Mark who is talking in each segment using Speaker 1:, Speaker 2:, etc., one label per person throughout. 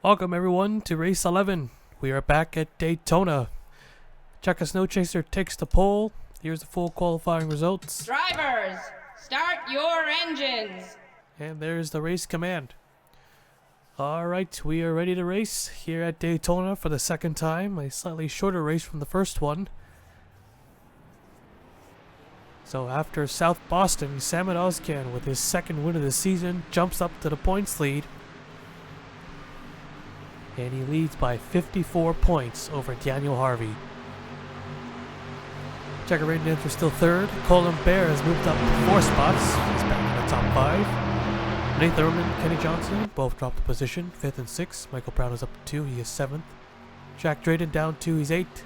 Speaker 1: Welcome everyone to race 11. We are back at Daytona. Checker Snow Chaser takes the pole. Here's the full qualifying results.
Speaker 2: Drivers, start your engines.
Speaker 1: And there's the race command. Alright, we are ready to race here at Daytona for the second time. A slightly shorter race from the first one. So after South Boston, Sam Ozcan with his second win of the season jumps up to the points lead. And he leads by 54 points over Daniel Harvey. Checker Indians are still third. Colin Bear has moved up 4 spots. He's back in the top 5. Nate Thurman and Kenny Johnson both dropped a position, 5th and 6th. Michael Brown is up to 2, he is 7th. Jack Drayden down 2, he's 8th.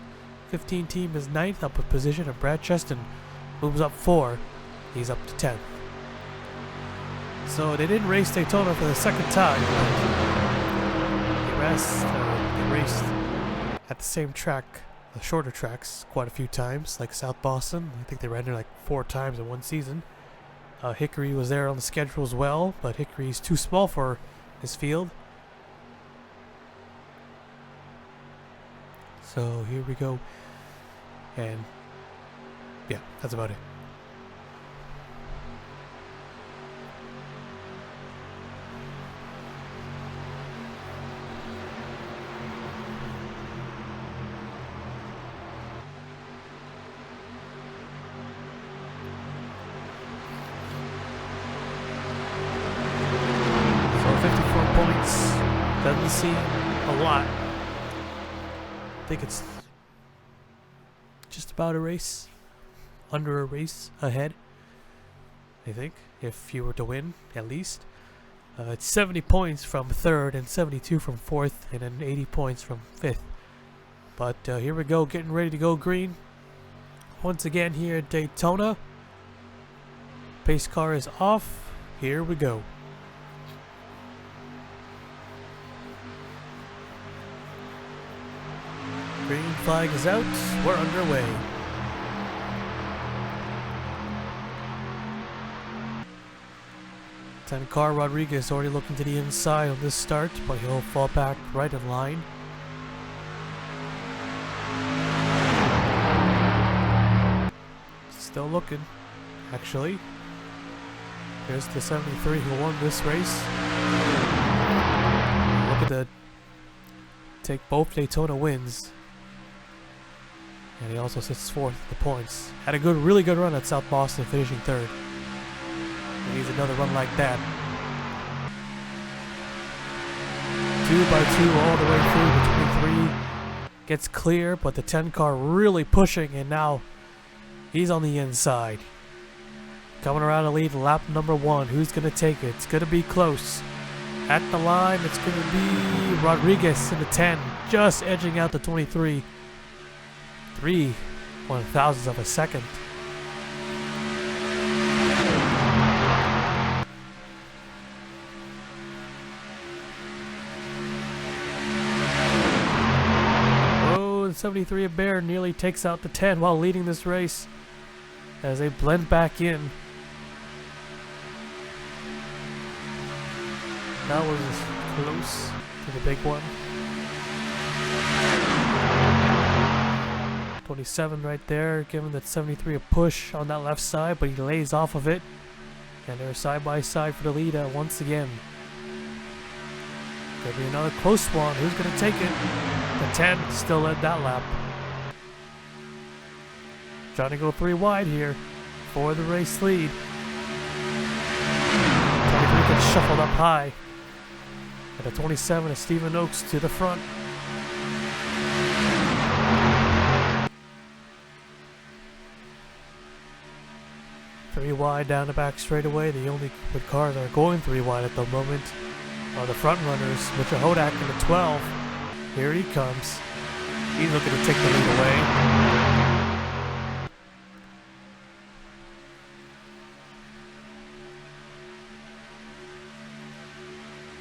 Speaker 1: 15 team is 9th, up a position. And Brad Cheston moves up 4, he's up to 10th. So they didn't race Daytona for the second time. They raced at the same track, the shorter tracks, quite a few times, like South Boston. I think they ran there like 4 times in one season. Hickory was there on the schedule as well, but Hickory's too small for his field. So here we go. And yeah, that's about it. Doesn't seem a lot. I think it's just about a race, under a race ahead, I think, if you were to win, at least. It's 70 points from 3rd and 72 from 4th, and then 80 points from 5th. But here we go, getting ready to go green. Once again here at Daytona. Pace car is off. Here we go. Green flag is out. We're underway. Car Rodriguez already looking to the inside on this start, but he'll fall back right in line. Still looking, actually. Here's the 73 who won this race. Look at that. Take both Daytona wins. And he also sits 4th at the points. Had a really good run at South Boston, finishing 3rd. He needs another run like that. 2 by 2 all the way through. The 23 gets clear, but the 10 car really pushing, and now he's on the inside. Coming around to lead lap number 1. Who's going to take it? It's going to be close. At the line, it's going to be Rodriguez in the 10, just edging out the 23. 3/1000ths of a second. Oh, and 73 of Bear nearly takes out the 10 while leading this race as they blend back in. That was close to the big one. 27 right there, giving that 73 a push on that left side, but he lays off of it. And they're side by side for the lead once again. Could be another close one. Who's going to take it? The 10 still led that lap. Trying to go 3 wide here for the race lead. 23 gets shuffled up high. And the 27 is Stephen Oakes to the front. Three wide down the back straightaway. The only good cars that are going 3 wide at the moment are the front runners, Mitchell Hodak in the 12. Here he comes. He's looking to take the lead away.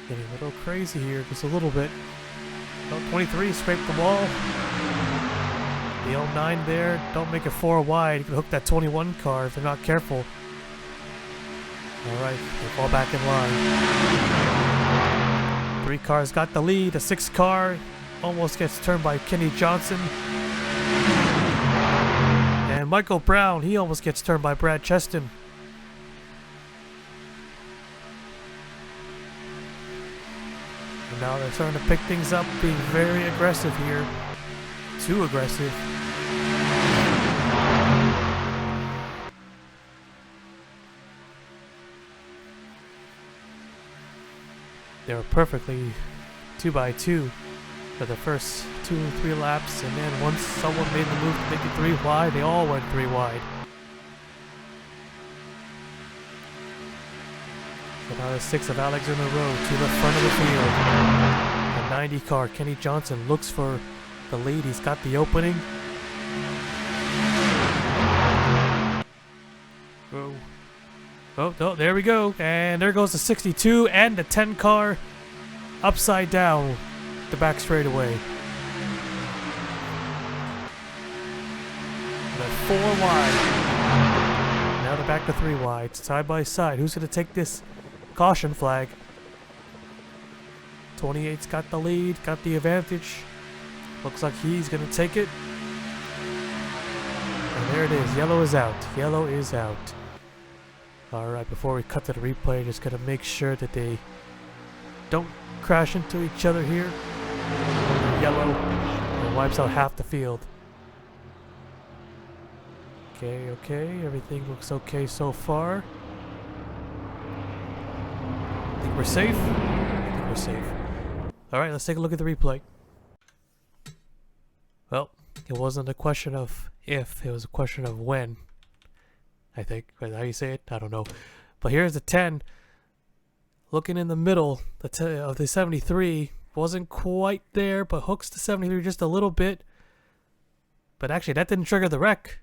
Speaker 1: Getting a little crazy here, just a little bit. Oh, 23 scraped the wall. The 09 there, don't make it 4 wide. You can hook that 21 car if they're not careful. Alright, they fall back in line. 3 cars got the lead. The 6th car almost gets turned by Kenny Johnson. And Michael Brown, he almost gets turned by Brad Cheston. And now they're starting to pick things up, being very aggressive here. Too aggressive. They were perfectly 2x2 for the first 2-3 laps, and then once someone made the move to make it 3 wide, they all went 3 wide. So now the 6 of Alex in a row to the front of the field. The 90 car, Kenny Johnson, looks for the lead. He's got the opening. Oh. Oh, no, there we go. And there goes the 62 and the 10 car upside down the back straightaway. And 4 wide. Now they're back to 3 wide, side by side. Who's going to take this caution flag? 28's got the lead, got the advantage. Looks like he's going to take it. And there it is. Yellow is out. Yellow is out. Alright, before we cut to the replay, just gotta make sure that they don't crash into each other here. Yellow. And wipes out half the field. Okay, okay. Everything looks okay so far. Think we're safe? I think we're safe. Alright, let's take a look at the replay. Well, it wasn't a question of if, it was a question of when. I think. How you say it? I don't know. But here's the 10. Looking in the middle of the 73. Wasn't quite there, but hooks the 73 just a little bit. But actually, that didn't trigger the wreck.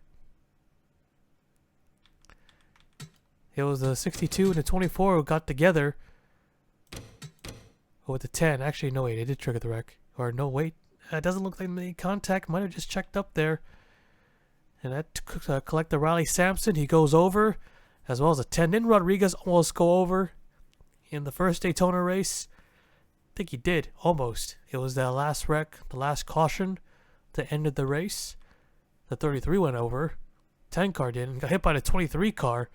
Speaker 1: It was the 62 and the 24 who got together. With the 10. Actually, no, wait. It did trigger the wreck. Or no, wait. It doesn't look like any contact. Might have just checked up there. And that collector Riley Sampson, he goes over, as well as a 10. Didn't Rodriguez almost go over in the first Daytona race? I think he did, almost. It was that last wreck, the last caution that ended the race. The 33 went over. 10 car didn't. Got hit by the 23 car.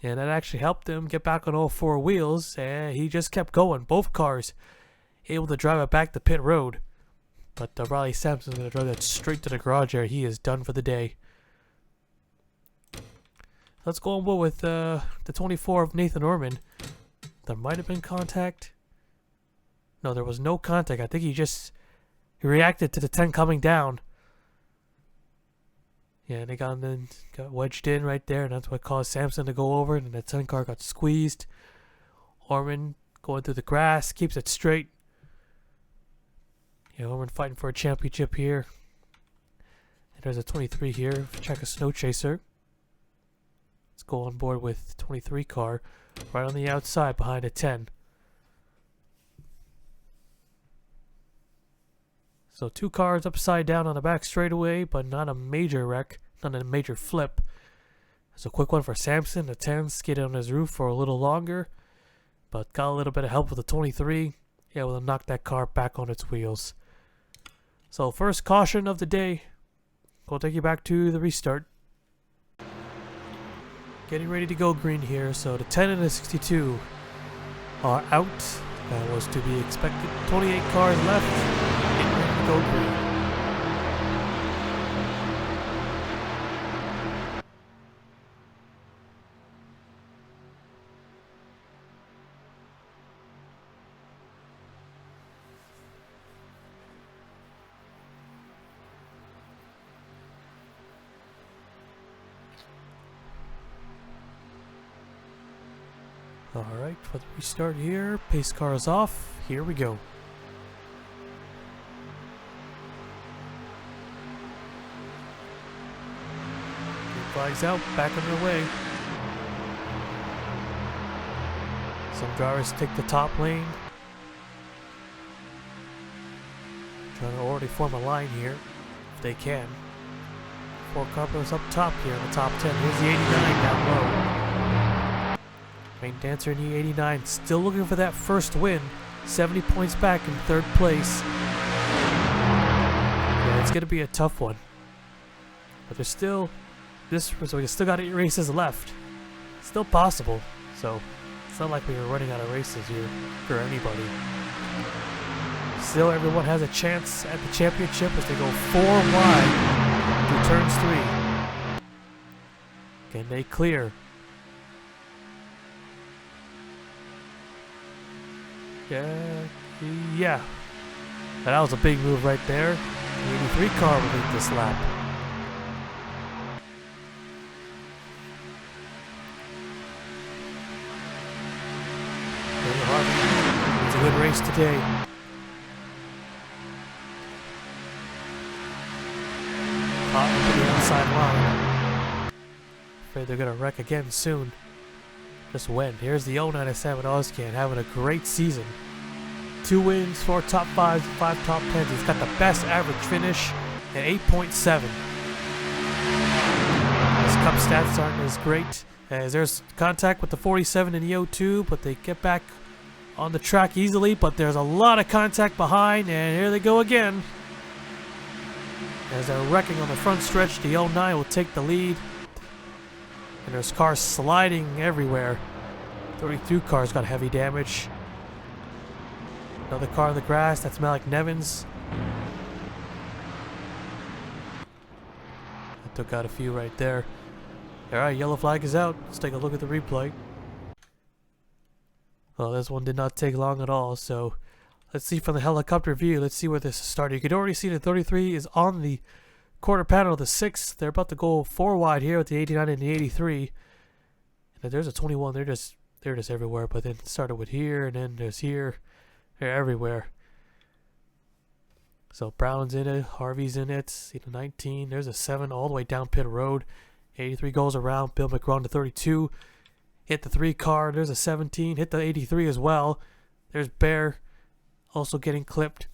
Speaker 1: And that actually helped him get back on all 4 wheels. And he just kept going. Both cars able to drive it back to pit road. But Riley Sampson's going to drive that straight to the garage area. He is done for the day. Let's go on board with the 24 of Nathan Orman. There might have been contact. No, there was no contact. I think he reacted to the 10 coming down. Yeah, they got wedged in right there, and that's what caused Sampson to go over, and the 10 car got squeezed. Orman going through the grass, keeps it straight. You know, we're fighting for a championship here. And there's a 23 here. Check a snow chaser. Let's go on board with 23 car. Right on the outside behind a 10. So 2 cars upside down on the back straightaway, but not a major wreck. Not a major flip. It's a quick one for Sampson. The 10 skidded on his roof for a little longer. But got a little bit of help with the 23. Able to knock that car back on its wheels. So first caution of the day. We'll take you back to the restart. Getting ready to go green here. So the 10 and the 62 are out. That was to be expected. 28 cars left. Getting ready to go green. Alright, for the restart here, pace car is off, here we go. Green flag's out, back underway. Some drivers take the top lane. Trying to already form a line here, if they can. 4 cars up top here in the top 10. Here's the 89 down low. Main dancer in the 89, still looking for that first win. 70 points back in 3rd place. Yeah, it's going to be a tough one. But there's still so we still got 8 races left. It's still possible. So it's not like we were running out of races here for anybody. Still, everyone has a chance at the championship as they go 4 wide through turns 3. Can they clear? Yeah. That was a big move right there. The 83 car will lead this lap. It's a good race today. Caught into the outside line. Afraid they're gonna wreck again soon. Just when. Here's the 0907 Ozcan having a great season. 2 wins, 4 top 5s, 5 top 10s. He's got the best average finish at 8.7. His cup stats aren't as great as there's contact with the 47 in the 02, but they get back on the track easily. But there's a lot of contact behind, and here they go again. As they're wrecking on the front stretch, the 09 will take the lead. And there's cars sliding everywhere. 32 cars got heavy damage. Another car in the grass, that's Malik Nevins. I took out a few right there. Alright, yellow flag is out. Let's take a look at the replay. Well, this one did not take long at all, so let's see from the helicopter view. Let's see where this started. You can already see the 33 is on the quarter panel of the 6th. They're about to go 4 wide here with the 89 and the 83. And there's a 21. They're just everywhere. But then it started with here, and then there's here. They're everywhere. So Brown's in it, Harvey's in it. See the 19. There's a 7 all the way down pit road. 83 goes around. Bill McGraw to 32. Hit the 3 car. There's a 17. Hit the 83 as well. There's Bear also getting clipped.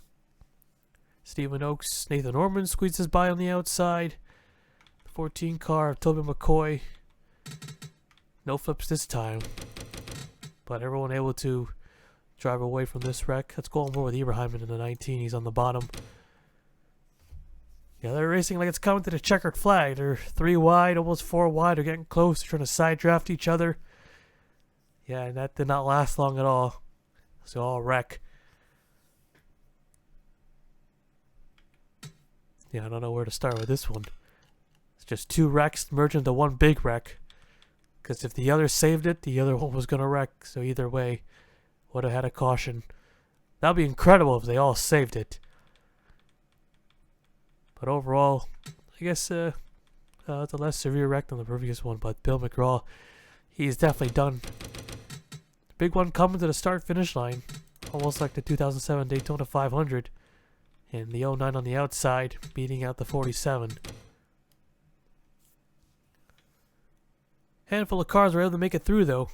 Speaker 1: Stephen Oakes, Nathan Orman squeezes by on the outside. 14 car of Toby McCoy. No flips this time. But everyone able to drive away from this wreck. Let's go on board with Ibrahim in the 19. He's on the bottom. Yeah, they're racing like it's coming to the checkered flag. They're 3 wide, almost 4 wide. They're getting close. They're trying to side draft each other. Yeah, and that did not last long at all. So all wreck. Yeah, I don't know where to start with this one. It's just 2 wrecks merged into 1 big wreck. Because if the other saved it, the other one was going to wreck. So either way, would have had a caution. That would be incredible if they all saved it. But overall, I guess it's a less severe wreck than the previous one. But Bill McGraw, he's definitely done. Big one coming to the start-finish line. Almost like the 2007 Daytona 500. And the 09 on the outside, beating out the 47. Handful of cars were able to make it through, though.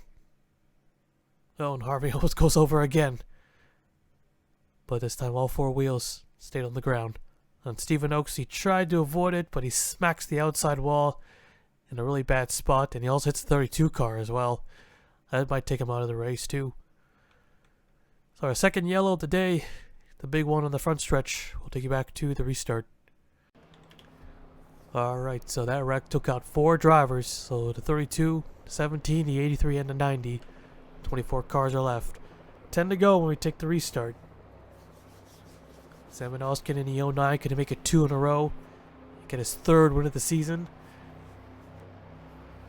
Speaker 1: Oh, and Harvey almost goes over again. But this time all 4 wheels stayed on the ground. And Stephen Oakes, he tried to avoid it, but he smacks the outside wall in a really bad spot. And he also hits the 32 car as well. That might take him out of the race, too. So our second yellow of the day, the big one on the front stretch, will take you back to the restart. Alright, so that wreck took out 4 drivers. So the 32, the 17, the 83, and the 90. 24 cars are left. 10 to go when we take the restart. Sam Oskin in the 09 could make it 2 in a row. Get his 3rd win of the season.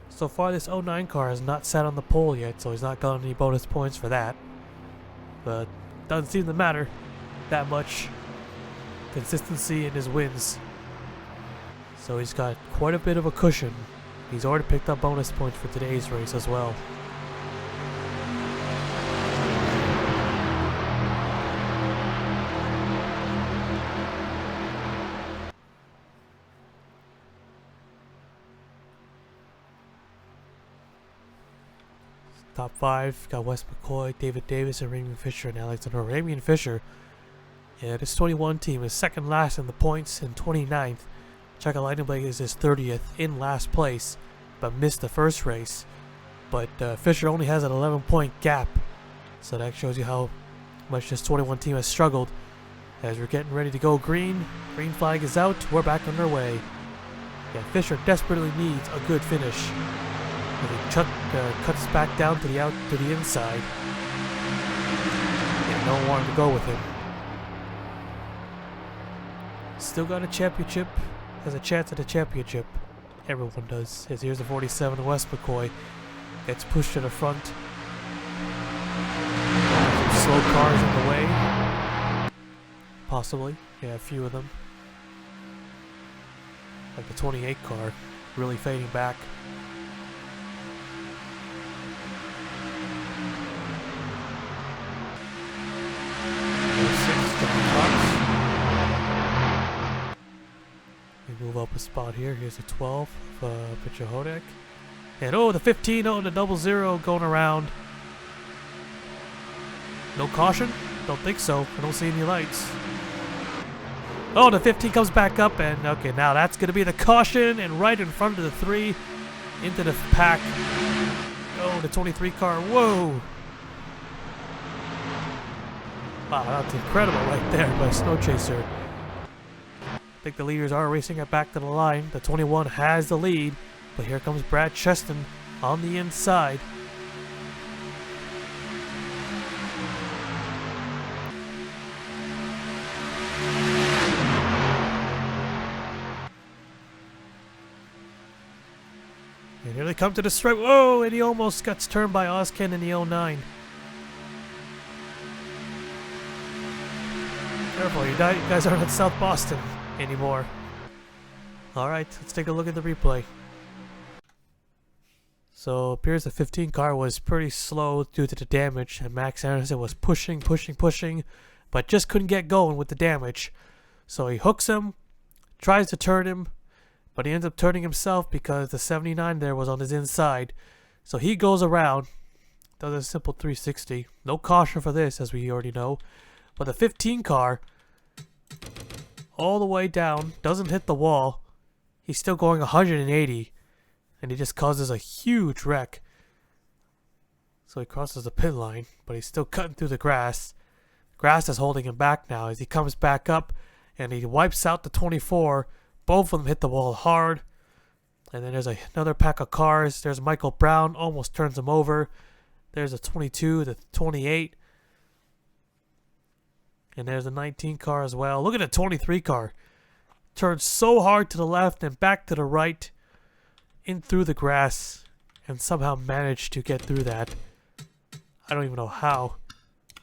Speaker 1: So far this 09 car has not sat on the pole yet, so he's not gotten any bonus points for that. But doesn't seem to matter that much. Consistency in his wins. So he's got quite a bit of a cushion. He's already picked up bonus points for today's race as well. Top 5, got Wes McCoy, David Davis, and Ramian Fisher and Alexander. Ramian Fisher, yeah, this 21 team is second last in the points and 29th. Chaka Lightning is his 30th in last place, but missed the first race. But Fisher only has an 11-point gap, so that shows you how much this 21 team has struggled. As we're getting ready to go green, green flag is out, we're back underway. Yeah, Fisher desperately needs a good finish. And he cuts back down to the inside. Yeah, no one wanted to go with him. Still got a championship, has a chance at a championship. Everyone does. As here's the 47 West McCoy. Gets pushed to the front. Some slow cars in the way. Possibly. Yeah, a few of them. Like the 28 car. Really fading back. We move up a spot here. Here's the 12 of Pichahodek. And oh, the 15, oh, the 00 going around. No caution? Don't think so. I don't see any lights. Oh, the 15 comes back up, and okay, now that's going to be the caution, and right in front of the 3 into the pack. Oh, the 23 car. Whoa. Wow, that's incredible right there by Snow Chaser. I think the leaders are racing it back to the line. The 21 has the lead, but here comes Brad Cheston on the inside. And here they come to the stripe. Whoa, and he almost gets turned by Ozken in the 09. Careful, you guys aren't at South Boston anymore. Alright, let's take a look at the replay. So, it appears the 15 car was pretty slow due to the damage, and Max Anderson was pushing, but just couldn't get going with the damage. So he hooks him, tries to turn him, but he ends up turning himself because the 79 there was on his inside. So he goes around, does a simple 360. No caution for this, as we already know. But the 15 car, all the way down, doesn't hit the wall. He's still going 180, and he just causes a huge wreck. So he crosses the pit line, but he's still cutting through the grass. Grass is holding him back now as he comes back up, and he wipes out the 24. Both of them hit the wall hard. And then there's another pack of cars. There's Michael Brown, almost turns him over. There's a 22, the 28. And there's a 19 car as well. Look at the 23 car. Turns so hard to the left and back to the right. In through the grass. And somehow managed to get through that. I don't even know how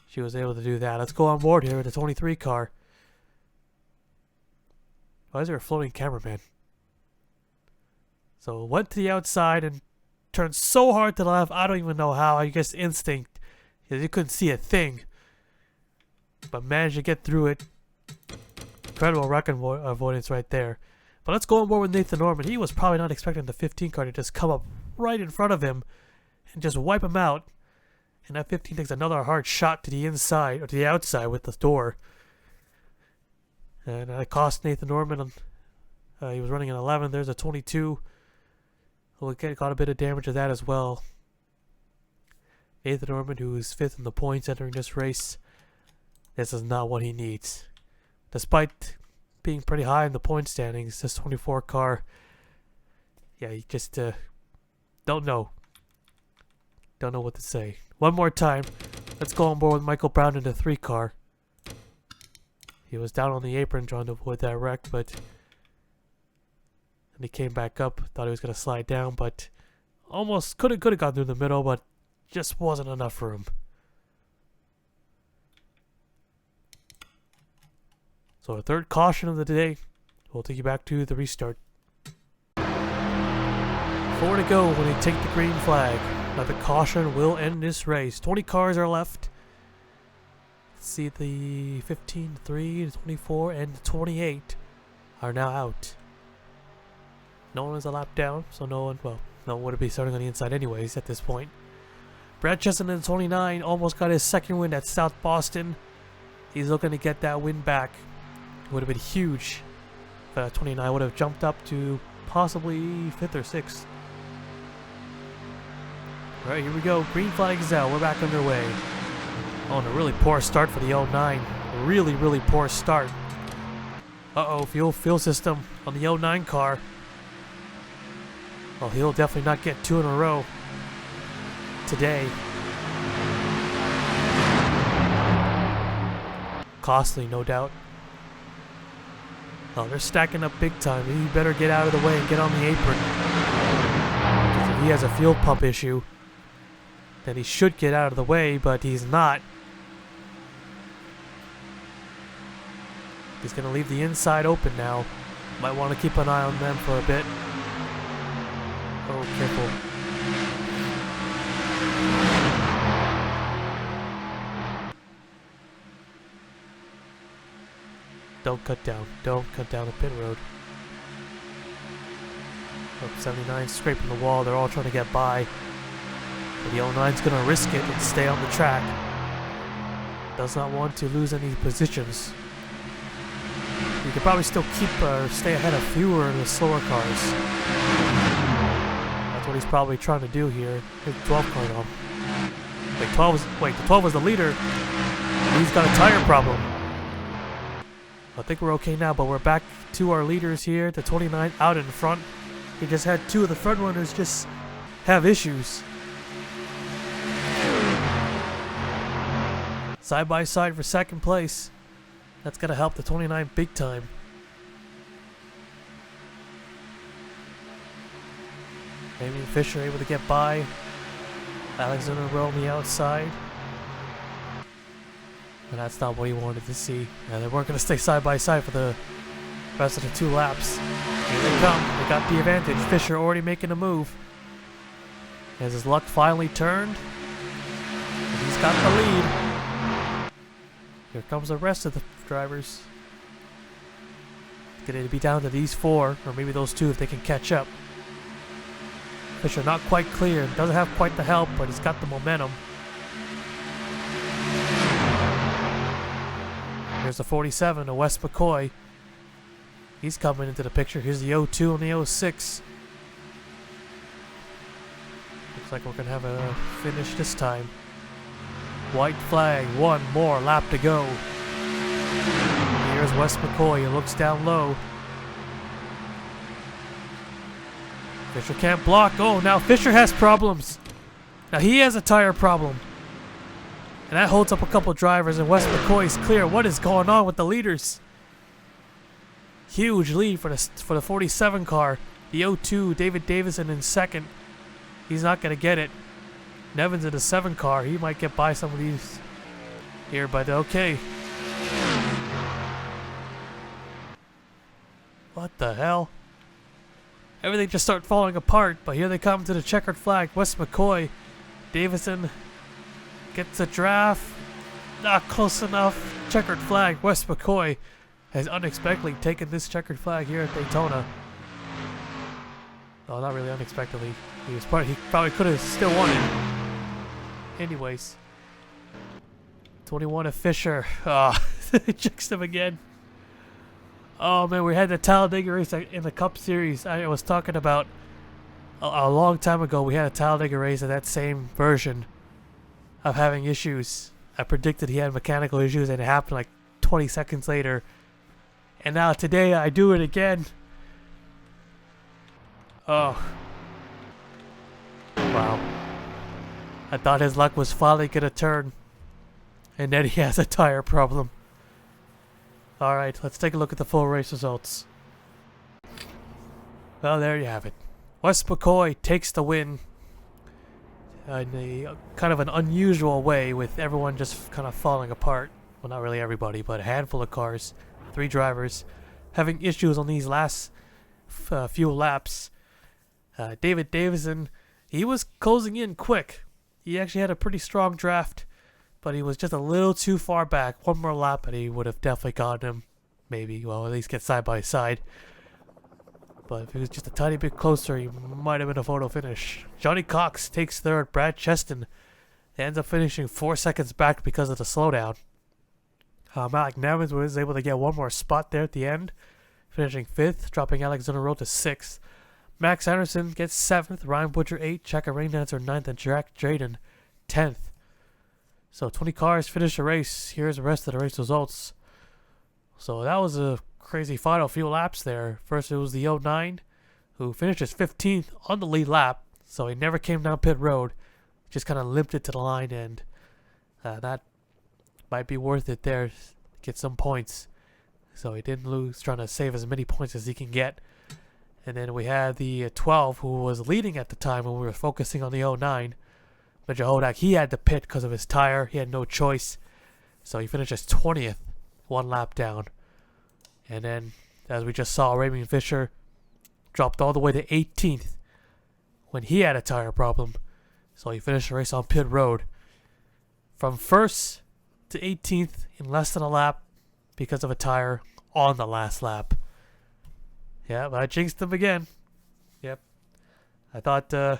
Speaker 1: she was able to do that. Let's go on board here with the 23 car. Why is there a floating cameraman? So went to the outside and turned so hard to the left. I don't even know how. I guess instinct. Because you couldn't see a thing. But managed to get through it. Incredible wreck avoidance right there. But let's go on board with Nathan Norman. He was probably not expecting the 15 car to just come up right in front of him and just wipe him out. And that 15 takes another hard shot to the inside, or to the outside with the door. And it cost Nathan Norman. He was running an 11. There's a 22. We'll got a bit of damage to that as well. Nathan Norman, who is 5th in the points entering this race. This is not what he needs. Despite being pretty high in the point standings, this 24 car, yeah, you just don't know. Don't know what to say. One more time. Let's go on board with Michael Brown in the 3 car. He was down on the apron trying to avoid that wreck, but and he came back up. Thought he was going to slide down, but almost could have gone through the middle, but just wasn't enough for him. So our third caution of the day. We'll take you back to the restart. 4 to go when they take the green flag. Now the caution will end this race. 20 cars are left. Let's see, the 15, 3, the 24, and the 28 are now out. No one is a lap down, so no one would be starting on the inside anyways at this point. Brad Cheston in 29 almost got his second win at South Boston. He's looking to get that win back. It would have been huge. 29 would have jumped up to possibly 5th or 6th. Alright, here we go. Green flag is out. We're back underway. Oh, and a really poor start for the 09. A really, really poor start. Uh-oh, fuel system on the 09 car. Well, he'll definitely not get 2 in a row today. Costly, no doubt. Oh, they're stacking up big time. He better get out of the way and get on the apron. Because if he has a fuel pump issue, then he should get out of the way, but he's not. He's going to leave the inside open now. Might want to keep an eye on them for a bit. Oh, careful. Don't cut down. Don't cut down the pit road. Oh, 79 scraping the wall. They're all trying to get by. But the 09's going to risk it and stay on the track. Does not want to lose any positions. You could probably still stay ahead of fewer of the slower cars. That's what he's probably trying to do here. Hit the 12 car though. The 12 was the leader. And he's got a tire problem. I think we're okay now, but we're back to our leaders here. The 29 out in front. He just had 2 of the front runners just have issues. Side by side for second place. That's going to help the 29 big time. Maybe Fisher able to get by. Alexander Rowe on the outside. And that's not what he wanted to see. And they weren't going to stay side by side for the rest of the 2 laps. Here they come. They got the advantage. Fisher already making a move. Has his luck finally turned? And he's got the lead. Here comes the rest of the drivers. It's going to be down to these 4, or maybe those 2 if they can catch up. Fisher not quite clear. Doesn't have quite the help, but he's got the momentum. Here's the 47, a Wes McCoy. He's coming into the picture. Here's the 02 and the 06. Looks like we're going to have a finish this time. White flag, 1 more lap to go. Here's Wes McCoy. He looks down low. Fisher can't block. Oh, now Fisher has problems. Now he has a tire problem. And that holds up a couple drivers, and Wes McCoy's clear. What is going on with the leaders? Huge lead for the 47 car. The 02, David Davison in second. He's not going to get it. Nevin's in the 7 car. He might get by some of these here, but okay. What the hell? Everything just started falling apart, but here they come to the checkered flag. Wes McCoy. Davison gets a draft. Not close enough. Checkered flag. Wes McCoy has unexpectedly taken this checkered flag here at Daytona. Oh, not really unexpectedly. He probably could have still won it. Anyways. 21 of Fisher. Jinxed him again. Oh man, we had the Talladega race in the Cup Series. I was talking about a long time ago. We had a Talladega race in that same version of having issues. I predicted he had mechanical issues, and it happened like 20 seconds later. And now today I do it again. Oh. Wow. I thought his luck was finally gonna turn. And then he has a tire problem. Alright, let's take a look at the full race results. Well, there you have it. Wes McCoy takes the win in a kind of an unusual way, with everyone just kind of falling apart. Well, not really everybody, but a handful of cars, 3 drivers, having issues on these last few laps. David Davison, he was closing in quick. He actually had a pretty strong draft, but he was just a little too far back. 1 more lap and he would have definitely gotten him. Maybe, well, at least get side by side. But if he was just a tiny bit closer, he might have been a photo finish. Johnny Cox takes 3rd. Brad Cheston ends up finishing 4 seconds back because of the slowdown. Malik Nevins was able to get 1 more spot there at the end, finishing 5th, dropping Alexander Rowe to 6th. Max Anderson gets 7th. Ryan Butcher 8th. Checker Raindancer 9th. And Jack Drayden 10th. So 20 cars finished the race. Here's the rest of the race results. So that was a crazy final few laps there. First it was the 09, who finished as 15th on the lead lap. So he never came down pit road. Just kind of limped it to the line, and that might be worth it there. Get some points. So he didn't lose, trying to save as many points as he can get. And then we had the 12, who was leading at the time when we were focusing on the 09. But Jahodak, he had to pit because of his tire. He had no choice. So he finished as 20th, one lap down. And then, as we just saw, Raymond Fisher dropped all the way to 18th when he had a tire problem. So he finished the race on pit road. From 1st to 18th in less than a lap because of a tire on the last lap. Yeah, but I jinxed him again. Yep. I thought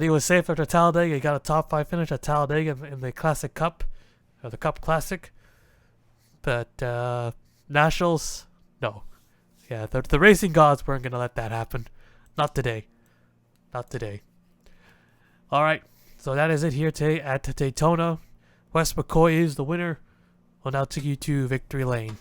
Speaker 1: he was safe after Talladega. He got a top 5 finish at Talladega in the Classic Cup, or the Cup Classic. But Nationals, no. Yeah, the racing gods weren't going to let that happen. Not today. Not today. Alright, so that is it here today at Daytona. Wes McCoy is the winner. We'll now take you to Victory Lane.